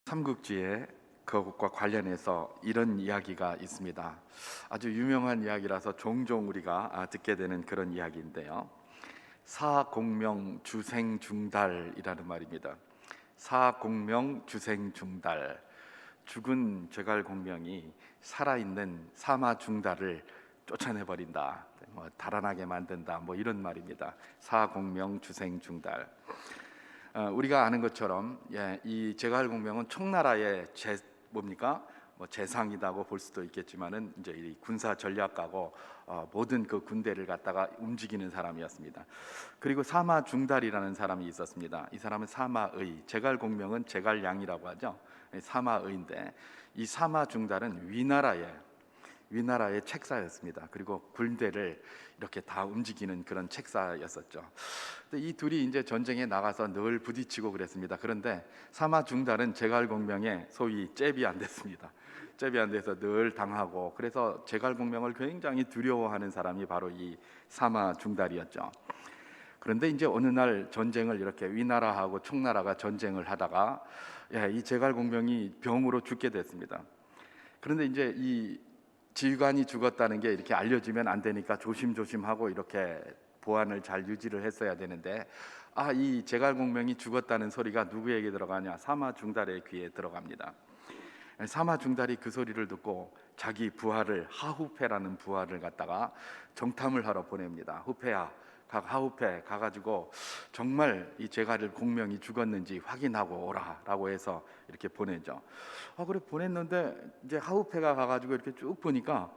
삼국지에 그것과 관련해서 이런 이야기가 있습니다. 아주 유명한 이야기라서 종종 우리가 듣게 되는 그런 이야기인데요. 사공명 주생중달이라는 말입니다. 사공명 주생중달, 죽은 제갈공명이 살아있는 사마중달을 쫓아내버린다, 달아나게 만든다, 이런 말입니다. 사공명 주생중달. 우리가 아는 것처럼 이 제갈공명은 청나라의 뭡니까? 재상이라고 볼 수도 있겠지만은 이제 이 군사 전략가고 모든 그 군대를 갖다가 움직이는 사람이었습니다. 그리고 사마중달이라는 사람이 있었습니다. 이 사람은 사마의, 제갈공명은 제갈량이라고 하죠. 사마의인데 이 사마중달은 위나라의 책사였습니다. 그리고 군대를 이렇게 다 움직이는 그런 책사였었죠. 근데 이 둘이 이제 전쟁에 나가서 늘 부딪히고 그랬습니다. 그런데 사마중달은 제갈공명의 소위 잽이 안 됐습니다. 잽이 안 돼서 늘 당하고, 그래서 제갈공명을 굉장히 두려워하는 사람이 바로 이 사마중달이었죠. 그런데 이제 어느 날 전쟁을 이렇게 위나라하고 청나라가 전쟁을 하다가 이 제갈공명이 병으로 죽게 됐습니다. 그런데 이제 이 지휘관이 죽었다는 게 이렇게 알려지면 안 되니까 조심조심하고 이렇게 보안을 잘 유지를 했어야 되는데, 이 제갈공명이 죽었다는 소리가 누구에게 들어가냐? 사마중달의 귀에 들어갑니다. 사마중달이 그 소리를 듣고 자기 부하를, 하후페라는 부하를 갖다가 정탐을 하러 보냅니다. 후페야, 하후페 가가지고 정말 이 제갈공명이 죽었는지 확인하고 오라라고 해서 이렇게 보내죠. 그래 보냈는데 이제 하후페가 가가지고 이렇게 쭉 보니까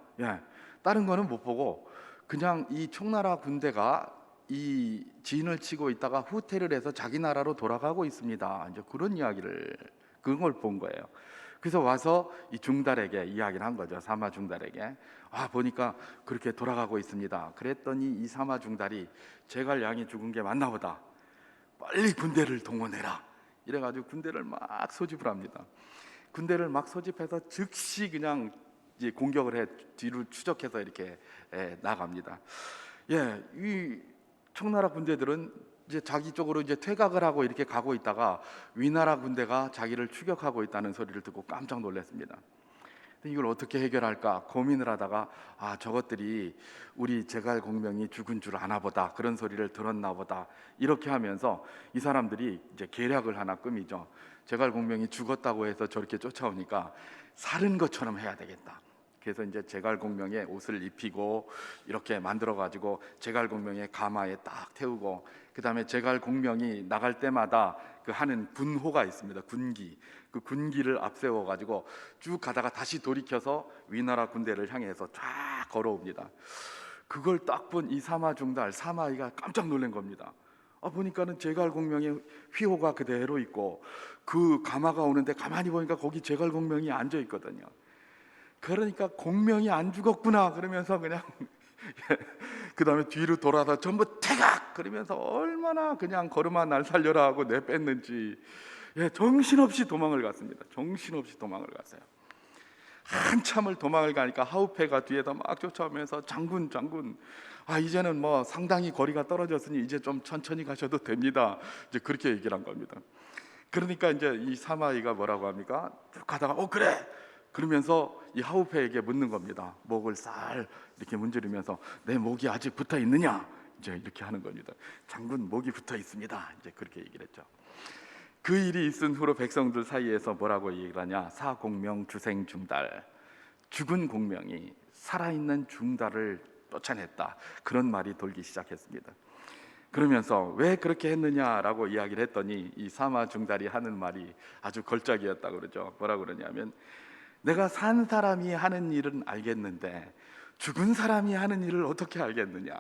다른 거는 못 보고 그냥 이 청나라 군대가 이 진을 치고 있다가 후퇴를 해서 자기 나라로 돌아가고 있습니다. 이제 그런 이야기를, 그걸 본 거예요. 그래서 와서 이 중달에게 이야기를 한 거죠. 사마중달에게. 보니까 그렇게 돌아가고 있습니다. 그랬더니 이 사마중달이 제갈량이 죽은 게 맞나 보다, 빨리 군대를 동원해라, 이래가지고 군대를 막 소집을 합니다. 군대를 막 소집해서 즉시 그냥 이제 공격을 해 뒤를 추적해서 이렇게 나갑니다. 이 청나라 군대들은 이제 자기 쪽으로 이제 퇴각을 하고 이렇게 가고 있다가 위나라 군대가 자기를 추격하고 있다는 소리를 듣고 깜짝 놀랐습니다. 이걸 어떻게 해결할까 고민을 하다가 저것들이 우리 제갈공명이 죽은 줄 아나 보다, 그런 소리를 들었나 보다, 이렇게 하면서 이 사람들이 이제 계략을 하나 꾸미죠. 제갈공명이 죽었다고 해서 저렇게 쫓아오니까 살은 것처럼 해야 되겠다. 그래서 이제 제갈공명의 옷을 입히고 이렇게 만들어 가지고 제갈공명의 가마에 딱 태우고, 그 다음에 제갈공명이 나갈 때마다 그 하는 군호가 있습니다. 군기, 그 군기를 앞세워 가지고 쭉 가다가 다시 돌이켜서 위나라 군대를 향해서 쫙 걸어옵니다. 그걸 딱 본 이 사마중달, 사마이가 깜짝 놀란 겁니다. 보니까는 제갈공명의 휘호가 그대로 있고 그 가마가 오는데 가만히 보니까 거기 제갈공명이 앉아 있거든요. 그러니까 공명이 안 죽었구나 그러면서 그냥 그 다음에 뒤로 돌아서 전부 태각 그러면서 얼마나 그냥 걸음아 날 살려라 하고 내뺐는지 정신없이 도망을 갔습니다. 정신없이 도망을 갔어요. 한참을 도망을 가니까 하우페가 뒤에서 막 쫓아오면서 장군 이제는 뭐 상당히 거리가 떨어졌으니 이제 좀 천천히 가셔도 됩니다. 이제 그렇게 얘기를 한 겁니다. 그러니까 이제 이 사마이가 뭐라고 합니까? 쭉 가다가 그래 그러면서 이 하우페에게 묻는 겁니다. 목을 쌀 이렇게 문지르면서 내 목이 아직 붙어 있느냐? 이제 이렇게 하는 겁니다. 장군 목이 붙어 있습니다. 이제 그렇게 얘기를 했죠. 그 일이 있은 후로 백성들 사이에서 뭐라고 얘기를 하냐? 사공명 주생중달, 죽은 공명이 살아있는 중달을 쫓아냈다, 그런 말이 돌기 시작했습니다. 그러면서 왜 그렇게 했느냐라고 이야기를 했더니 이 사마중달이 하는 말이 아주 걸작이었다고 그러죠. 뭐라고 그러냐면, 내가 산 사람이 하는 일은 알겠는데 죽은 사람이 하는 일을 어떻게 알겠느냐,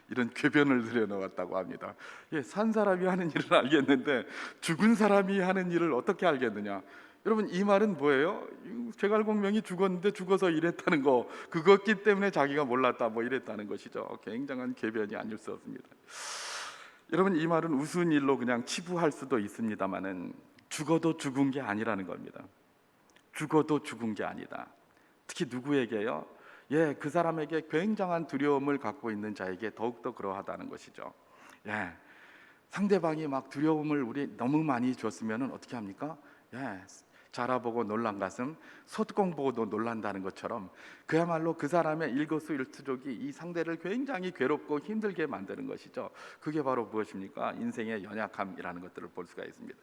이런 궤변을 들여놓았다고 합니다. 산 사람이 하는 일을 알겠는데 죽은 사람이 하는 일을 어떻게 알겠느냐. 여러분, 이 말은 뭐예요? 제갈공명이 죽었는데 죽어서 이랬다는 거, 그것기 때문에 자기가 몰랐다 이랬다는 것이죠. 굉장한 궤변이 아닐 수 없습니다. 여러분, 이 말은 우스운 일로 그냥 치부할 수도 있습니다만은 죽어도 죽은 게 아니라는 겁니다. 죽어도 죽은 게 아니다. 특히 누구에게요? 그 사람에게 굉장한 두려움을 갖고 있는 자에게 더욱더 그러하다는 것이죠. 상대방이 막 두려움을 우리 너무 많이 줬으면 어떻게 합니까? 자라보고 놀란 가슴, 소뚜껑 보고도 놀란다는 것처럼 그야말로 그 사람의 일거수일투족이 이 상대를 굉장히 괴롭고 힘들게 만드는 것이죠. 그게 바로 무엇입니까? 인생의 연약함이라는 것들을 볼 수가 있습니다.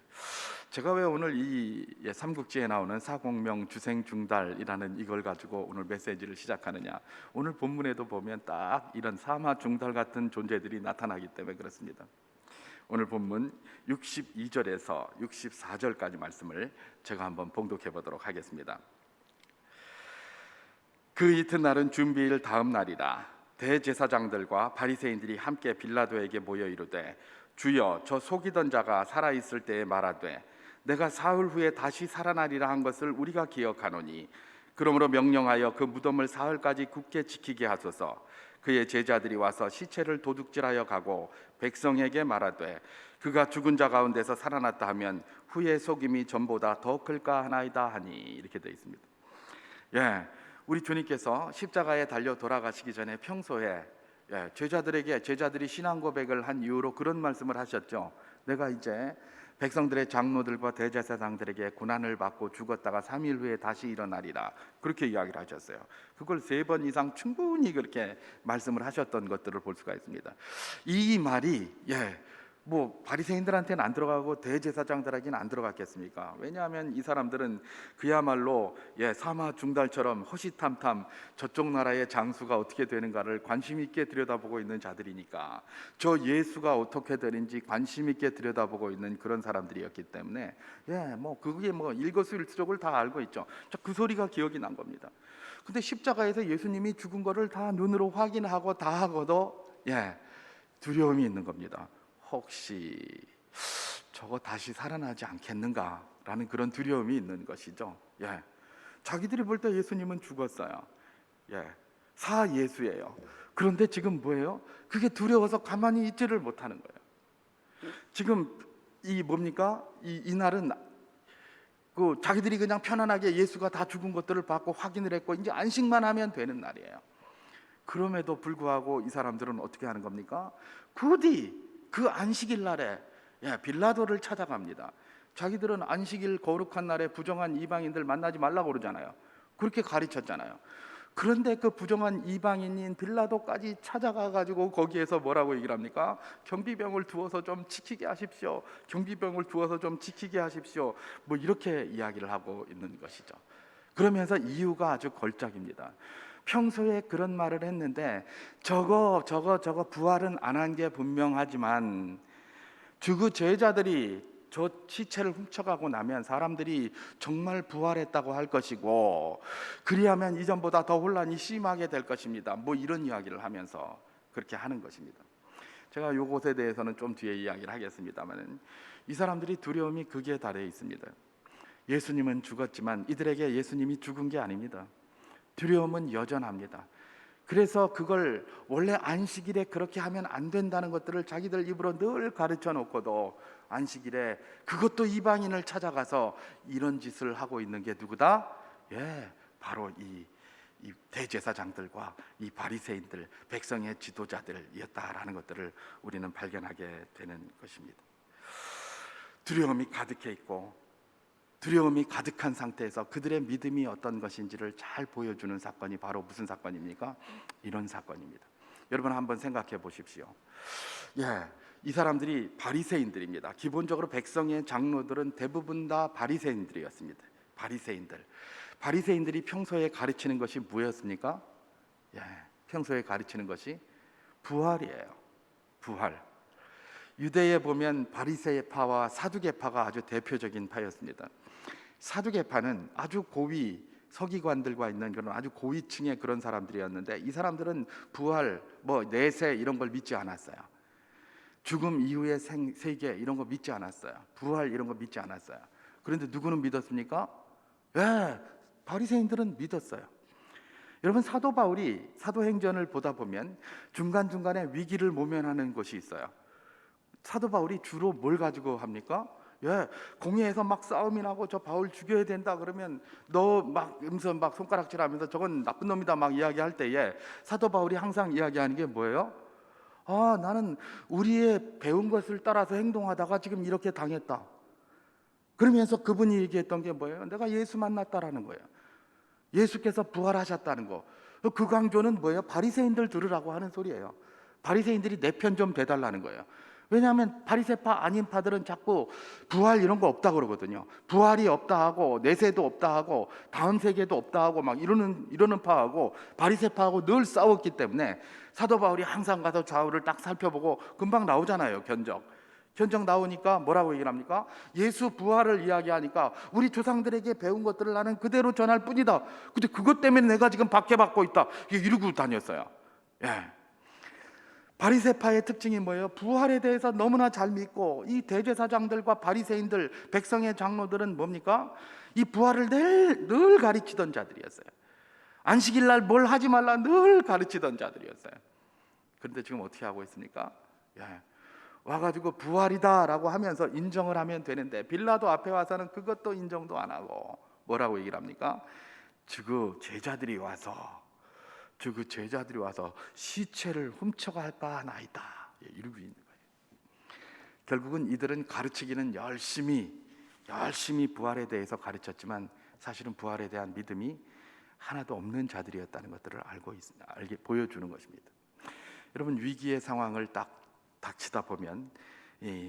제가 왜 오늘 이 삼국지에 나오는 사공명 주생중달이라는 이걸 가지고 오늘 메시지를 시작하느냐, 오늘 본문에도 보면 딱 이런 사마중달 같은 존재들이 나타나기 때문에 그렇습니다. 오늘 본문 62절에서 64절까지 말씀을 제가 한번 봉독해 보도록 하겠습니다. 그 이튿날은 준비일 다음 날이라. 대제사장들과 바리새인들이 함께 빌라도에게 모여 이르되, 주여, 저 속이던 자가 살아있을 때에 말하되 내가 사흘 후에 다시 살아나리라 한 것을 우리가 기억하노니, 그러므로 명령하여 그 무덤을 사흘까지 굳게 지키게 하소서. 그의 제자들이 와서 시체를 도둑질하여 가고 백성에게 말하되 그가 죽은 자 가운데서 살아났다 하면 후의 속임이 전보다 더 클까 하나이다 하니. 이렇게 되어 있습니다. 우리 주님께서 십자가에 달려 돌아가시기 전에 평소에 제자들이 신앙 고백을 한 이후로 그런 말씀을 하셨죠. 내가 이제 백성들의 장로들과 대제사장들에게 고난을 받고 죽었다가 3일 후에 다시 일어나리라, 그렇게 이야기를 하셨어요. 그걸 3번 이상 충분히 그렇게 말씀을 하셨던 것들을 볼 수가 있습니다. 이 말이 뭐 바리새인들한테는 안 들어가고 대제사장들에게는 안 들어갔겠습니까? 왜냐하면 이 사람들은 그야말로 사마중달처럼 허시탐탐 저쪽 나라의 장수가 어떻게 되는가를 관심 있게 들여다보고 있는 자들이니까, 저 예수가 어떻게 되는지 관심 있게 들여다보고 있는 그런 사람들이었기 때문에 그게 일거수일투족을 다 알고 있죠. 그 소리가 기억이 난 겁니다. 근데 십자가에서 예수님이 죽은 거를 다 눈으로 확인하고 다 하고도 두려움이 있는 겁니다. 혹시 저거 다시 살아나지 않겠는가라는 그런 두려움이 있는 것이죠. 자기들이 볼 때 예수님은 죽었어요. 사예수예요. 그런데 지금 뭐예요? 그게 두려워서 가만히 있지를 못하는 거예요. 지금 이날은 자기들이 그냥 편안하게 예수가 다 죽은 것들을 받고 확인을 했고 이제 안식만 하면 되는 날이에요. 그럼에도 불구하고 이 사람들은 어떻게 하는 겁니까? 부디 그 안식일 날에 빌라도를 찾아갑니다. 자기들은 안식일 거룩한 날에 부정한 이방인들 만나지 말라고 그러잖아요. 그렇게 가르쳤잖아요. 그런데 그 부정한 이방인인 빌라도까지 찾아가 가지고 거기에서 뭐라고 얘기를 합니까? 경비병을 두어서 좀 지키게 하십시오. 경비병을 두어서 좀 지키게 하십시오. 이렇게 이야기를 하고 있는 것이죠. 그러면서 이유가 아주 걸작입니다. 평소에 그런 말을 했는데 저거 부활은 안 한 게 분명하지만 그 제자들이 저 시체를 훔쳐가고 나면 사람들이 정말 부활했다고 할 것이고, 그리하면 이전보다 더 혼란이 심하게 될 것입니다. 이런 이야기를 하면서 그렇게 하는 것입니다. 제가 이것에 대해서는 좀 뒤에 이야기를 하겠습니다만, 이 사람들이 두려움이 극에 달해 있습니다. 예수님은 죽었지만 이들에게 예수님이 죽은 게 아닙니다. 두려움은 여전합니다. 그래서 그걸 원래 안식일에 그렇게 하면 안 된다는 것들을 자기들 입으로 늘 가르쳐 놓고도 안식일에 그것도 이방인을 찾아가서 이런 짓을 하고 있는 게 누구다? 바로 이 대제사장들과 이 바리새인들, 백성의 지도자들이었다라는 것들을 우리는 발견하게 되는 것입니다. 두려움이 가득해 있고 두려움이 가득한 상태에서 그들의 믿음이 어떤 것인지를 잘 보여주는 사건이 바로 무슨 사건입니까? 이런 사건입니다. 여러분 한번 생각해 보십시오. 이 사람들이 바리새인들입니다. 기본적으로 백성의 장로들은 대부분 다 바리새인들이었습니다. 바리새인들이 평소에 가르치는 것이 뭐였습니까? 평소에 가르치는 것이 부활이에요. 부활. 유대에 보면 바리새파와 사두개파가 아주 대표적인 파였습니다. 사두개파는 아주 고위 서기관들과 있는 그런 아주 고위층의 그런 사람들이었는데, 이 사람들은 부활, 내세 이런 걸 믿지 않았어요. 죽음 이후의 세계 이런 거 믿지 않았어요. 부활 이런 거 믿지 않았어요. 그런데 누구는 믿었습니까? 바리새인들은 믿었어요. 여러분, 사도 바울이 사도행전을 보다 보면 중간중간에 위기를 모면하는 것이 있어요. 사도 바울이 주로 뭘 가지고 합니까? 공회에서 막 싸움이 나고 저 바울 죽여야 된다 그러면 너 막 음선 막 손가락질하면서 저건 나쁜 놈이다 막 이야기할 때에 사도 바울이 항상 이야기하는 게 뭐예요? 나는 우리의 배운 것을 따라서 행동하다가 지금 이렇게 당했다. 그러면서 그분이 얘기했던 게 뭐예요? 내가 예수 만났다라는 거예요. 예수께서 부활하셨다는 거. 그 강조는 뭐예요? 바리새인들 들으라고 하는 소리예요. 바리새인들이 내 편 좀 대달라는 거예요. 왜냐하면 바리새파 아닌 파들은 자꾸 부활 이런 거 없다 그러거든요. 부활이 없다 하고 내세도 없다 하고 다음 세계도 없다 하고 막 이러는 파하고 바리새파하고 늘 싸웠기 때문에 사도 바울이 항상 가서 좌우를 딱 살펴보고 금방 나오잖아요. 견적 나오니까 뭐라고 얘기를 합니까? 예수 부활을 이야기하니까 우리 조상들에게 배운 것들을 나는 그대로 전할 뿐이다. 근데 그것 때문에 내가 지금 박해받고 있다. 이러고 다녔어요. 예. 바리새파의 특징이 뭐예요? 부활에 대해서 너무나 잘 믿고, 이 대제사장들과 바리새인들, 백성의 장로들은 뭡니까? 이 부활을 늘 가르치던 자들이었어요. 안식일 날 뭘 하지 말라 늘 가르치던 자들이었어요. 그런데 지금 어떻게 하고 있습니까? 예. 와가지고 부활이다 라고 하면서 인정을 하면 되는데, 빌라도 앞에 와서는 그것도 인정도 안 하고 뭐라고 얘기를 합니까? 그 제자들이 와서 시체를 훔쳐갈까 하나이다, 이러고 있는 거예요. 결국은 이들은 가르치기는 열심히 부활에 대해서 가르쳤지만 사실은 부활에 대한 믿음이 하나도 없는 자들이었다는 것들을 알게 보여주는 것입니다. 여러분, 위기의 상황을 딱 닥치다 보면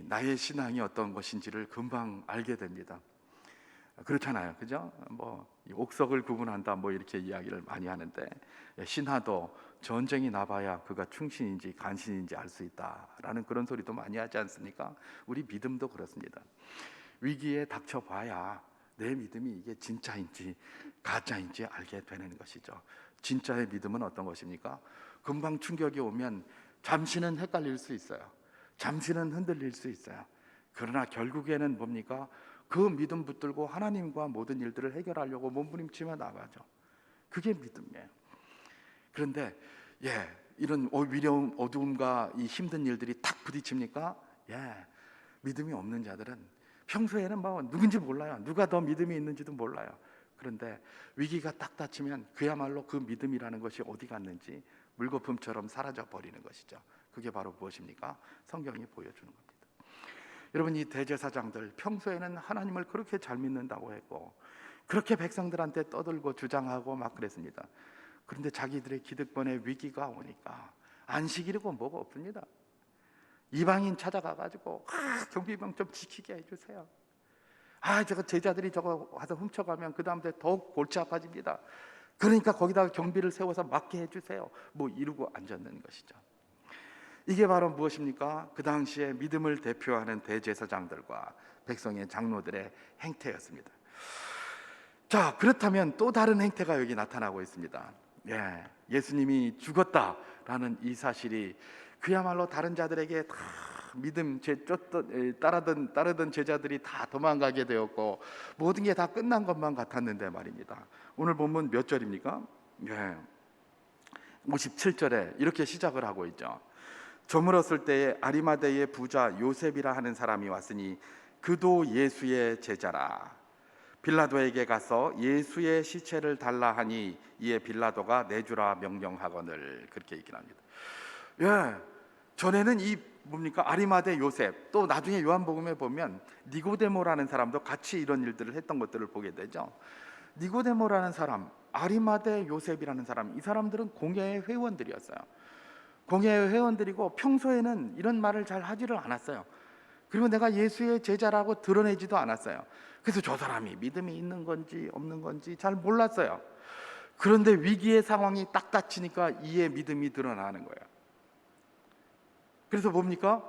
나의 신앙이 어떤 것인지를 금방 알게 됩니다. 그렇잖아요, 그죠? 옥석을 구분한다 이렇게 이야기를 많이 하는데, 신하도 전쟁이 나봐야 그가 충신인지 간신인지 알 수 있다라는 그런 소리도 많이 하지 않습니까? 우리 믿음도 그렇습니다. 위기에 닥쳐봐야 내 믿음이 이게 진짜인지 가짜인지 알게 되는 것이죠. 진짜의 믿음은 어떤 것입니까? 금방 충격이 오면 잠시는 헷갈릴 수 있어요. 잠시는 흔들릴 수 있어요. 그러나 결국에는 뭡니까? 그 믿음 붙들고 하나님과 모든 일들을 해결하려고 몸부림치며 나가죠. 그게 믿음이에요. 그런데 이런 위험, 어두움과 이 힘든 일들이 탁 부딪힙니까? 믿음이 없는 자들은 평소에는 누군지 몰라요. 누가 더 믿음이 있는지도 몰라요. 그런데 위기가 딱 닥치면 그야말로 그 믿음이라는 것이 어디 갔는지 물거품처럼 사라져 버리는 것이죠. 그게 바로 무엇입니까? 성경이 보여주는 겁니다. 여러분, 이 대제사장들 평소에는 하나님을 그렇게 잘 믿는다고 했고 그렇게 백성들한테 떠들고 주장하고 막 그랬습니다. 그런데 자기들의 기득권의 위기가 오니까 안식일이고 뭐가 없습니다. 이방인 찾아가가지고 경비병 좀 지키게 해주세요. 저거 제자들이 저거 와서 훔쳐가면 그 다음에 더욱 골치 아파집니다. 그러니까 거기다가 경비를 세워서 막게 해주세요. 이러고 앉았는 것이죠. 이게 바로 무엇입니까? 그 당시에 믿음을 대표하는 대제사장들과 백성의 장로들의 행태였습니다. 자, 그렇다면 또 다른 행태가 여기 나타나고 있습니다. 예수님이 죽었다라는 이 사실이 그야말로 다른 자들에게 다 믿음 따르던 제자들이 다 도망가게 되었고 모든 게 다 끝난 것만 같았는데 말입니다. 오늘 본문 몇 절입니까? 57절에 이렇게 시작을 하고 있죠. 저물었을 때에 아리마대의 부자 요셉이라 하는 사람이 왔으니 그도 예수의 제자라. 빌라도에게 가서 예수의 시체를 달라 하니 이에 빌라도가 내주라 명령하거늘, 그렇게 얘기를 합니다. 전에는 아리마대 요셉, 또 나중에 요한복음에 보면 니고데모라는 사람도 같이 이런 일들을 했던 것들을 보게 되죠. 니고데모라는 사람, 아리마대 요셉이라는 사람, 이 사람들은 공예의 회원들이었어요. 공예의 회원들이고 평소에는 이런 말을 잘 하지를 않았어요. 그리고 내가 예수의 제자라고 드러내지도 않았어요. 그래서 저 사람이 믿음이 있는 건지 없는 건지 잘 몰랐어요. 그런데 위기의 상황이 딱 닥치니까 이의 믿음이 드러나는 거예요. 그래서 뭡니까?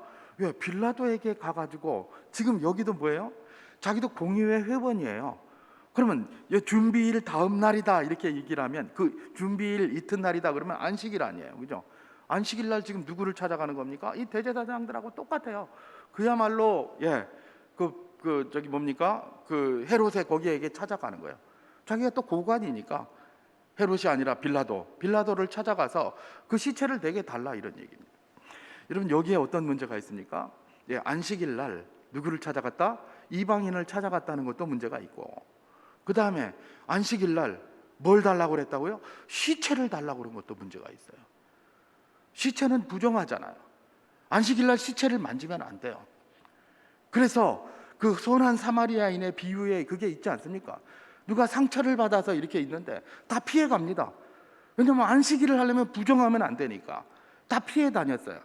빌라도에게 가가지고, 지금 여기도 뭐예요? 자기도 공의회 회원이에요. 그러면 준비일 다음 날이다 이렇게 얘기를 하면, 그 준비일 이튿날이다 그러면 안식일 아니에요, 그죠? 안식일 날 지금 누구를 찾아가는 겁니까? 이 대제사장들하고 똑같아요. 그야말로 그 헤롯의 거기에게 찾아가는 거예요. 자기가 또 고관이니까. 헤롯이 아니라 빌라도를 찾아가서 그 시체를 내게 달라, 이런 얘기입니다. 여러분, 여기에 어떤 문제가 있습니까? 안식일 날 누구를 찾아갔다? 이방인을 찾아갔다는 것도 문제가 있고, 그 다음에 안식일 날 뭘 달라고 그랬다고요? 시체를 달라고 그런 것도 문제가 있어요. 시체는 부정하잖아요. 안식일 날 시체를 만지면 안 돼요. 그래서 그 선한 사마리아인의 비유에 그게 있지 않습니까? 누가 상처를 받아서 이렇게 있는데 다 피해 갑니다. 왜냐하면 안식일을 하려면 부정하면 안 되니까 다 피해 다녔어요.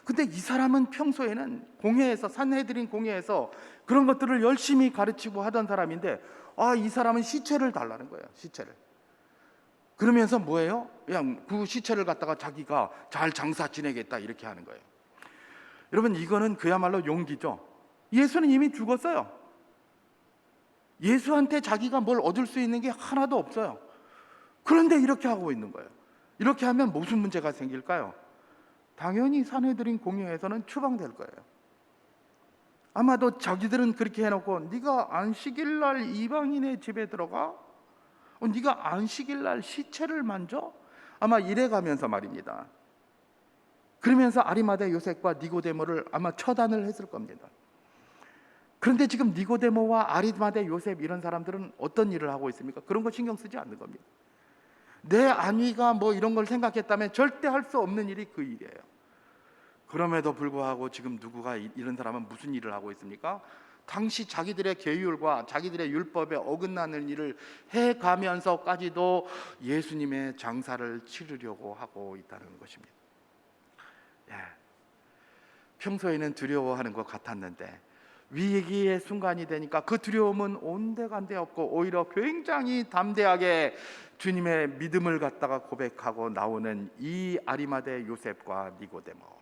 근데 이 사람은 평소에는 공회에서, 산헤드린 공회에서 그런 것들을 열심히 가르치고 하던 사람인데, 이 사람은 시체를 달라는 거예요. 시체를. 그러면서 뭐예요? 그냥 그 시체를 갖다가 자기가 잘 장사 지내겠다 이렇게 하는 거예요. 여러분, 이거는 그야말로 용기죠. 예수는 이미 죽었어요. 예수한테 자기가 뭘 얻을 수 있는 게 하나도 없어요. 그런데 이렇게 하고 있는 거예요. 이렇게 하면 무슨 문제가 생길까요? 당연히 산헤드린 공회에서는 추방될 거예요. 아마도 자기들은 그렇게 해놓고, 네가 안식일날 이방인의 집에 들어가? 네가 안식일날 시체를 만져? 아마 이래가면서 말입니다. 그러면서 아리마대 요셉과 니고데모를 아마 처단을 했을 겁니다. 그런데 지금 니고데모와 아리마대 요셉 이런 사람들은 어떤 일을 하고 있습니까? 그런 거 신경 쓰지 않는 겁니다. 내 안위가 뭐 이런 걸 생각했다면 절대 할 수 없는 일이 그 일이에요. 그럼에도 불구하고 지금 누구가 이런 사람은 무슨 일을 하고 있습니까? 당시 자기들의 계율과 자기들의 율법에 어긋나는 일을 해가면서까지도 예수님의 장사를 치르려고 하고 있다는 것입니다. 평소에는 두려워하는 것 같았는데 위기의 순간이 되니까 그 두려움은 온데간데 없고 오히려 굉장히 담대하게 주님의 믿음을 갖다가 고백하고 나오는 이 아리마대 요셉과 니고데모.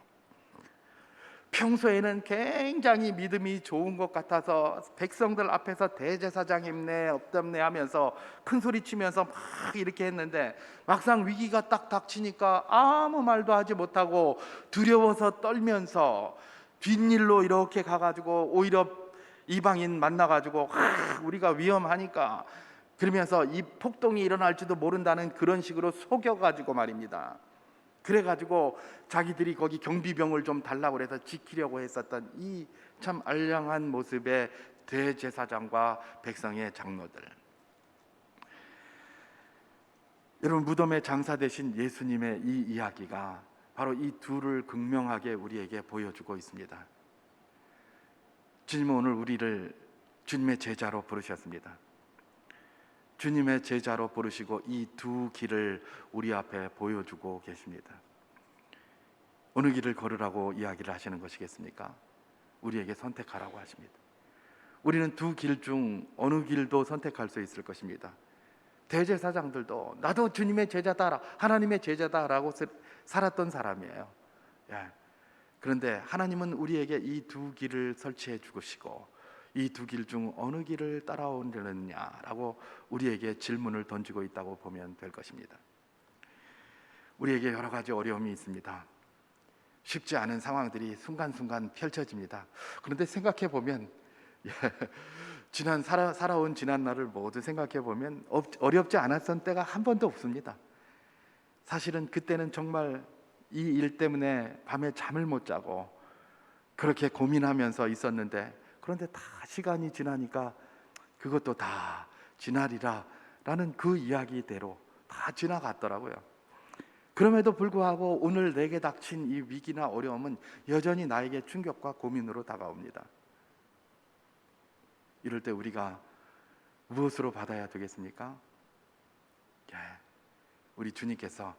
평소에는 굉장히 믿음이 좋은 것 같아서 백성들 앞에서 대제사장 입네 없답네 하면서 큰 소리 치면서 막 이렇게 했는데, 막상 위기가 딱 닥치니까 아무 말도 하지 못하고 두려워서 떨면서 뒷일로 이렇게 가가지고 오히려 이방인 만나가지고 우리가 위험하니까 그러면서 이 폭동이 일어날지도 모른다는 그런 식으로 속여가지고 말입니다. 그래가지고 자기들이 거기 경비병을 좀 달라고 해서 지키려고 했었던 이 참 알량한 모습의 대제사장과 백성의 장로들. 여러분, 무덤에 장사 되신 예수님의 이 이야기가 바로 이 둘을 극명하게 우리에게 보여주고 있습니다. 주님은 오늘 우리를 주님의 제자로 부르셨습니다. 주님의 제자로 부르시고 이 두 길을 우리 앞에 보여주고 계십니다. 어느 길을 걸으라고 이야기를 하시는 것이겠습니까? 우리에게 선택하라고 하십니다. 우리는 두 길 중 어느 길도 선택할 수 있을 것입니다. 대제사장들도 나도 주님의 제자다, 하나님의 제자다라고 살았던 사람이에요. 그런데 하나님은 우리에게 이 두 길을 설치해 주시고 이 두 길 중 어느 길을 따라오려느냐라고 우리에게 질문을 던지고 있다고 보면 될 것입니다. 우리에게 여러 가지 어려움이 있습니다. 쉽지 않은 상황들이 순간순간 펼쳐집니다. 그런데 생각해 보면 살아온 지난 날을 모두 생각해 보면 어렵지 않았던 때가 한 번도 없습니다. 사실은 그때는 정말 이 일 때문에 밤에 잠을 못 자고 그렇게 고민하면서 있었는데, 그런데 다 시간이 지나니까 그것도 다 지나리라 라는 그 이야기대로 다 지나갔더라고요. 그럼에도 불구하고 오늘 내게 닥친 이 위기나 어려움은 여전히 나에게 충격과 고민으로 다가옵니다. 이럴 때 우리가 무엇으로 받아야 되겠습니까? 우리 주님께서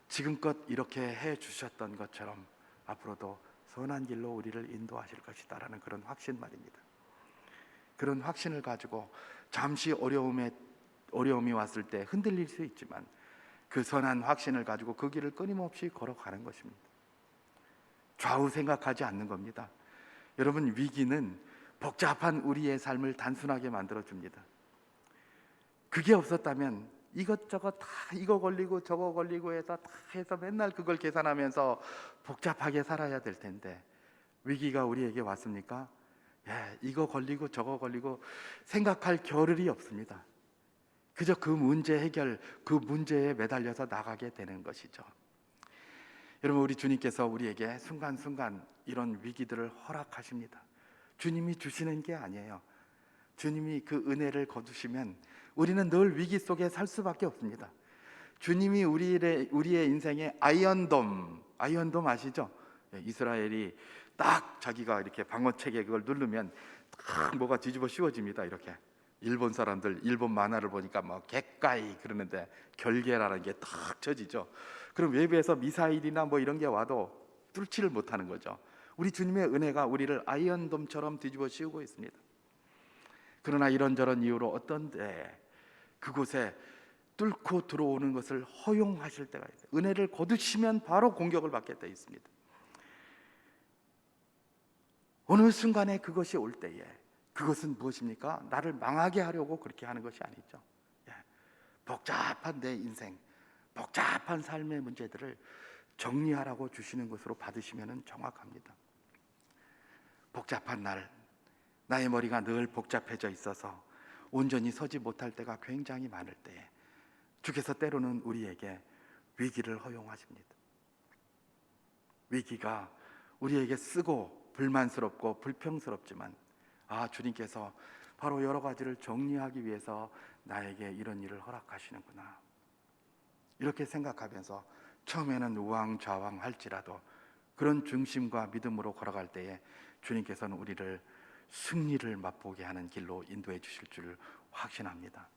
지금껏 이렇게 해 주셨던 것처럼 앞으로도 선한 길로 우리를 인도하실 것이다 라는 그런 확신 말입니다. 그런 확신을 가지고 잠시 어려움이 왔을 때 흔들릴 수 있지만 그 선한 확신을 가지고 그 길을 끊임없이 걸어가는 것입니다. 좌우 생각하지 않는 겁니다. 여러분, 위기는 복잡한 우리의 삶을 단순하게 만들어줍니다. 그게 없었다면 이것저것 다 이거 걸리고 저거 걸리고 해서 다 해서 맨날 그걸 계산하면서 복잡하게 살아야 될 텐데, 위기가 우리에게 왔습니까? 이거 걸리고 저거 걸리고 생각할 겨를이 없습니다. 그저 그 문제 해결, 그 문제에 매달려서 나가게 되는 것이죠. 여러분, 우리 주님께서 우리에게 순간순간 이런 위기들을 허락하십니다. 주님이 주시는 게 아니에요. 주님이 그 은혜를 거두시면 우리는 늘 위기 속에 살 수밖에 없습니다. 주님이 우리의 인생의 아이언돔 아시죠? 이스라엘이 딱 자기가 이렇게 방어책에 그걸 누르면 탁 뭐가 뒤집어 씌워집니다. 이렇게 일본 사람들 일본 만화를 보니까 뭐 객가이 그러는데 결계라는 게 탁 쳐지죠. 그럼 외부에서 미사일이나 뭐 이런 게 와도 뚫지를 못하는 거죠. 우리 주님의 은혜가 우리를 아이언돔처럼 뒤집어 씌우고 있습니다. 그러나 이런저런 이유로 어떤 때 그곳에 뚫고 들어오는 것을 허용하실 때가 있어요. 은혜를 거두시면 바로 공격을 받게 되어 있습니다. 어느 순간에 그것이 올 때에 그것은 무엇입니까? 나를 망하게 하려고 그렇게 하는 것이 아니죠. 복잡한 내 인생, 복잡한 삶의 문제들을 정리하라고 주시는 것으로 받으시면 정확합니다. 복잡한 날, 나의 머리가 늘 복잡해져 있어서 온전히 서지 못할 때가 굉장히 많을 때에 주께서 때로는 우리에게 위기를 허용하십니다. 위기가 우리에게 쓰고 불만스럽고 불평스럽지만 주님께서 바로 여러 가지를 정리하기 위해서 나에게 이런 일을 허락하시는구나, 이렇게 생각하면서 처음에는 우왕좌왕할지라도 그런 중심과 믿음으로 걸어갈 때에 주님께서는 우리를 승리를 맛보게 하는 길로 인도해 주실 줄 확신합니다.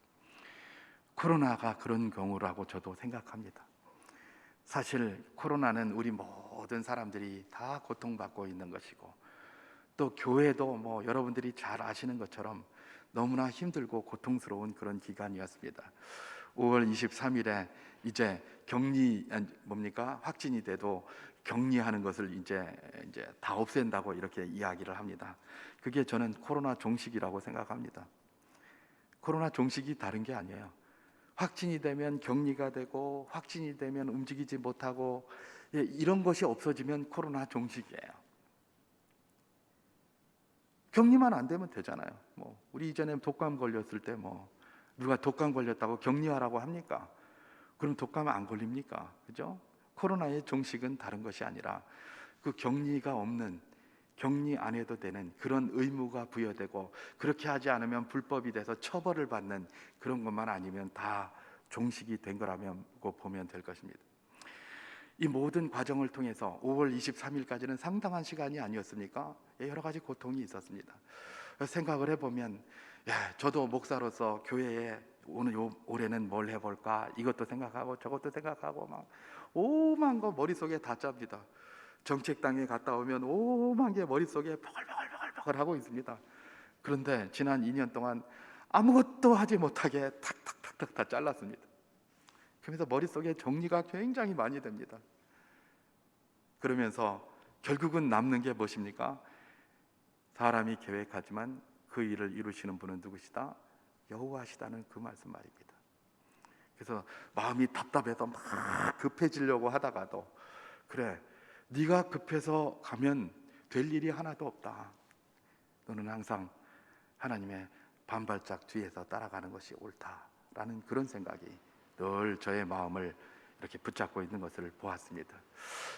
코로나가 그런 경우라고 저도 생각합니다. 사실 코로나는 우리 모든 사람들이 다 고통받고 있는 것이고, 또 교회도 뭐 여러분들이 잘 아시는 것처럼 너무나 힘들고 고통스러운 그런 기간이었습니다. 5월 23일에 이제 확진이 돼도 격리하는 것을 이제 다 없앤다고 이렇게 이야기를 합니다. 그게 저는 코로나 종식이라고 생각합니다. 코로나 종식이 다른 게 아니에요. 확진이 되면 격리가 되고, 확진이 되면 움직이지 못하고, 이런 것이 없어지면 코로나 종식이에요. 격리만 안 되면 되잖아요. 우리 이전에 독감 걸렸을 때 누가 독감 걸렸다고 격리하라고 합니까? 그럼 독감 안 걸립니까? 그죠? 코로나의 종식은 다른 것이 아니라 그 격리가 없는, 격리 안 해도 되는 그런 의무가 부여되고, 그렇게 하지 않으면 불법이 돼서 처벌을 받는 그런 것만 아니면 다 종식이 된 거라고 보면 될 것입니다. 이 모든 과정을 통해서 5월 23일까지는 상당한 시간이 아니었습니까? 여러 가지 고통이 있었습니다. 생각을 해보면 저도 목사로서 교회에 올해는 뭘 해볼까, 이것도 생각하고 저것도 생각하고 막 오만 거 머릿속에 다 짭니다. 정책당에 갔다 오면 오만 개 머릿속에 버글버글 하고 있습니다. 그런데 지난 2년 동안 아무것도 하지 못하게 탁탁탁탁 다 잘랐습니다. 그러면서 머릿속에 정리가 굉장히 많이 됩니다. 그러면서 결국은 남는 게 무엇입니까? 사람이 계획하지만 그 일을 이루시는 분은 누구시다? 여호와시다는 그 말씀 말입니다. 그래서 마음이 답답해서 막 급해지려고 하다가도, 그래, 네가 급해서 가면 될 일이 하나도 없다. 너는 항상 하나님의 반발짝 뒤에서 따라가는 것이 옳다라는 그런 생각이 늘 저의 마음을 이렇게 붙잡고 있는 것을 보았습니다.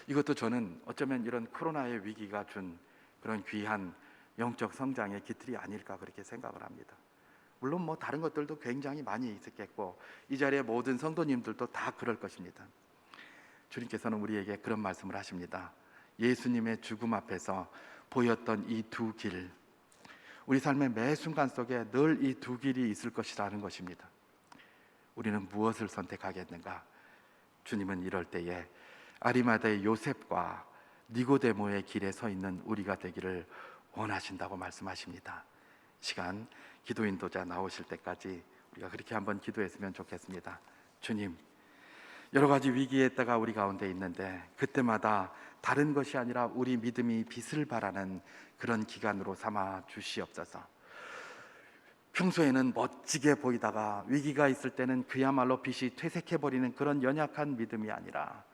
이것도 저는 어쩌면 이런 코로나의 위기가 준 그런 귀한 영적 성장의 기틀이 아닐까 그렇게 생각을 합니다. 물론 다른 것들도 굉장히 많이 있었겠고, 이 자리에 모든 성도님들도 다 그럴 것입니다. 주님께서는 우리에게 그런 말씀을 하십니다. 예수님의 죽음 앞에서 보였던 이 두 길, 우리 삶의 매 순간 속에 늘 이 두 길이 있을 것이라는 것입니다. 우리는 무엇을 선택하겠는가? 주님은 이럴 때에 아리마다의 요셉과 니고데모의 길에 서 있는 우리가 되기를 원하신다고 말씀하십니다. 시간 기도 인도자 나오실 때까지 우리가 그렇게 한번 기도했으면 좋겠습니다. 주님, 여러 가지 위기의 때가 우리 가운데 있는데 그때마다 다른 것이 아니라 우리 믿음이 빛을 발하는 그런 기간으로 삼아 주시옵소서. 평소에는 멋지게 보이다가 위기가 있을 때는 그야말로 빛이 퇴색해버리는 그런 연약한 믿음이 아니라,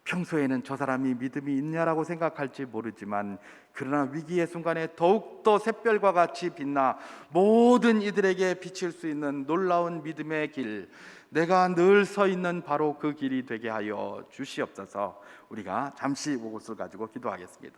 평소에는 저 사람이 믿음이 있냐라고 생각할지 모르지만 그러나 위기의 순간에 더욱더 샛별과 같이 빛나 모든 이들에게 비칠 수 있는 놀라운 믿음의 길, 내가 늘 서 있는 바로 그 길이 되게 하여 주시옵소서. 우리가 잠시 이것을 가지고 기도하겠습니다.